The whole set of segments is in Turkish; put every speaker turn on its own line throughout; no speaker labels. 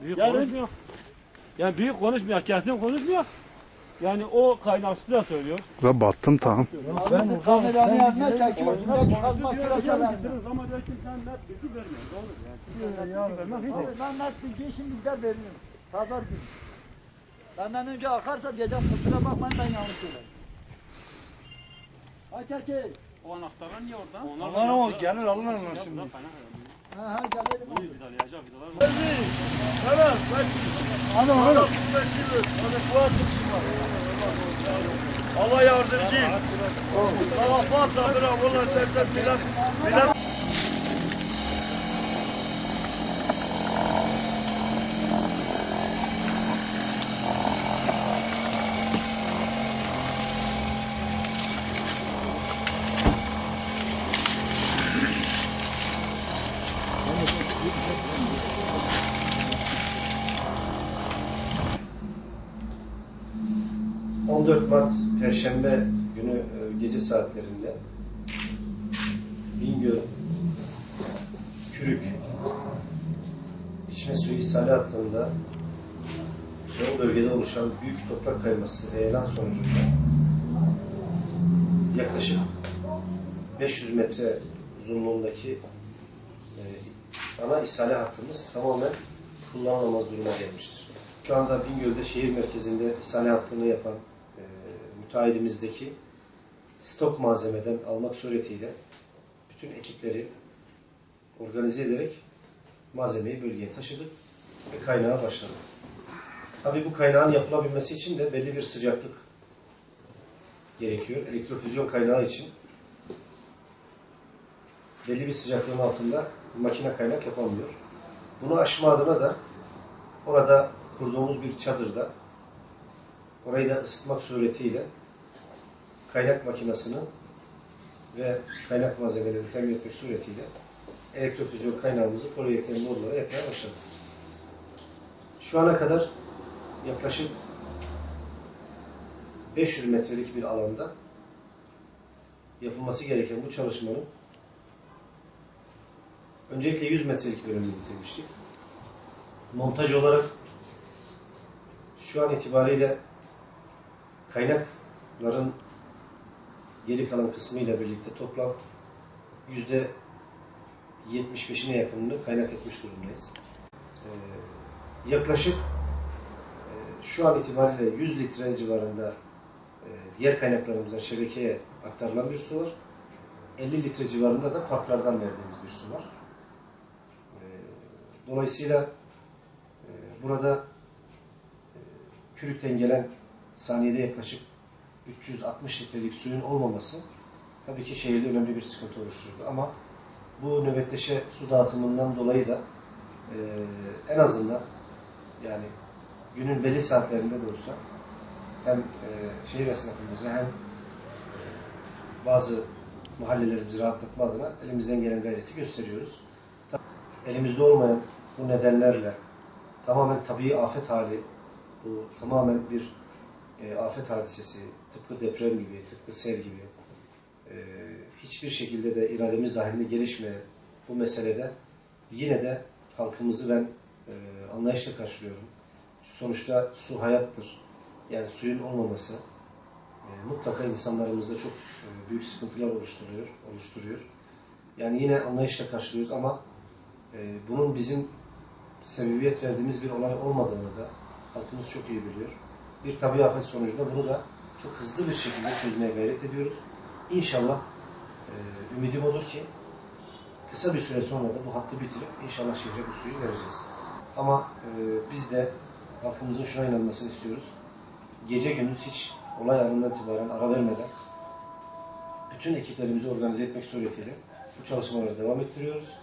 Büyük
Yarın-
konuşmuyor. Yani büyük konuşmuyor, kesin konuşmuyor. Yani o kaynakçı da söylüyor.
Da battım tamam.
Ben kameranın yanına çekiyorum. Şuradaki kazma kıracağım.
Ama diyor ki sen net bilgi vermiyorsun. Doğru. Yani sen net bilgi vermek hiç.
Ben net bilgiyi şimdi gider veririm. Pazar günü. Benden önce akarsa diyeceğim kusura bakmayın ben yanlış söylerim. Hakiki.
O anahtarlar niye orada?
Onlar o gelir alırlar onlar şimdi.
Ha gelelim.
Bunu vidalayacak vidalar.
Hadi oğlum.
Allah yardımcı. Allah fatla bravo millet.
...14 Mart Perşembe günü gece saatlerinde Bingöl, Kürük, içme suyu ishali hattında ve o bölgede oluşan büyük toprak kayması heyelan sonucunda yaklaşık 500 metre uzunluğundaki ana ishali hattımız tamamen kullanılamaz duruma gelmiştir. Şu anda Bingöl'de şehir merkezinde ishali hattını yapan müteahhitimizdeki stok malzemeden almak suretiyle bütün ekipleri organize ederek malzemeyi bölgeye taşıdık ve kaynağa başladık. Tabii bu kaynağın yapılabilmesi için de belli bir sıcaklık gerekiyor. Elektrofüzyon kaynağı için belli bir sıcaklığın altında makine kaynak yapamıyor. Bunu aşma adına da orada kurduğumuz bir çadırda orayı da ısıtmak suretiyle kaynak makinesini ve kaynak malzemelerini temin etmek suretiyle elektrofüzyon kaynağımızı polietilen borulara yapmaya başladık. Şu ana kadar yaklaşık 500 metrelik bir alanda yapılması gereken bu çalışmanın öncelikle 100 metrelik bölümünü bitirmiştik. Montaj olarak şu an itibariyle kaynakların geri kalan kısmıyla birlikte toplam %75'ine yakınını kaynak etmiş durumdayız. Yaklaşık şu an itibariyle 100 litre civarında diğer kaynaklarımızdan şebekeye aktarılan bir su var. 50 litre civarında da parklardan verdiğimiz bir su var. Dolayısıyla burada Kürük'ten gelen saniyede yaklaşık 360 litrelik suyun olmaması tabii ki şehirde önemli bir sıkıntı oluşturdu. Ama bu nöbetleşe su dağıtımından dolayı da en azından yani günün belli saatlerinde de olsa hem şehir esnafımızı hem bazı mahallelerimizi rahatlatma adına elimizden gelen gayreti gösteriyoruz. Elimizde olmayan bu nedenlerle tamamen tabii afet hali, bu tamamen bir afet hadisesi, tıpkı deprem gibi, tıpkı sel gibi hiçbir şekilde de irademiz dahilinde gelişmeyen bu meselede yine de halkımızı ben anlayışla karşılıyorum. Sonuçta su hayattır. Yani suyun olmaması mutlaka insanlarımızda çok büyük sıkıntılar oluşturuyor. Yani yine anlayışla karşılıyoruz ama bunun bizim sebebiyet verdiğimiz bir olay olmadığını da halkımız çok iyi biliyor. Bir tabii afet sonucunda bunu da çok hızlı bir şekilde çözmeye gayret ediyoruz. İnşallah ümidim odur ki kısa bir süre sonra da bu hattı bitirip inşallah şehre bu suyu vereceğiz. Ama biz de halkımızın şuna inanmasını istiyoruz. Gece gündüz hiç olay anından itibaren ara vermeden bütün ekiplerimizi organize etmek suretiyle bu çalışmaları devam ettiriyoruz.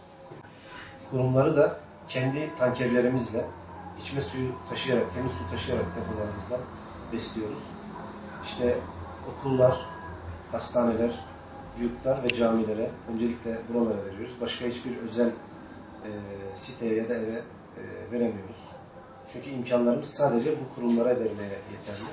Kurumları da kendi tankerlerimizle içme suyu taşıyarak, temiz su taşıyarak depolarımızdan besliyoruz. İşte okullar, hastaneler, yurtlar ve camilere öncelikle buralara veriyoruz. Başka hiçbir özel siteye ya da eve veremiyoruz. Çünkü imkanlarımız sadece bu kurumlara vermeye yeterli.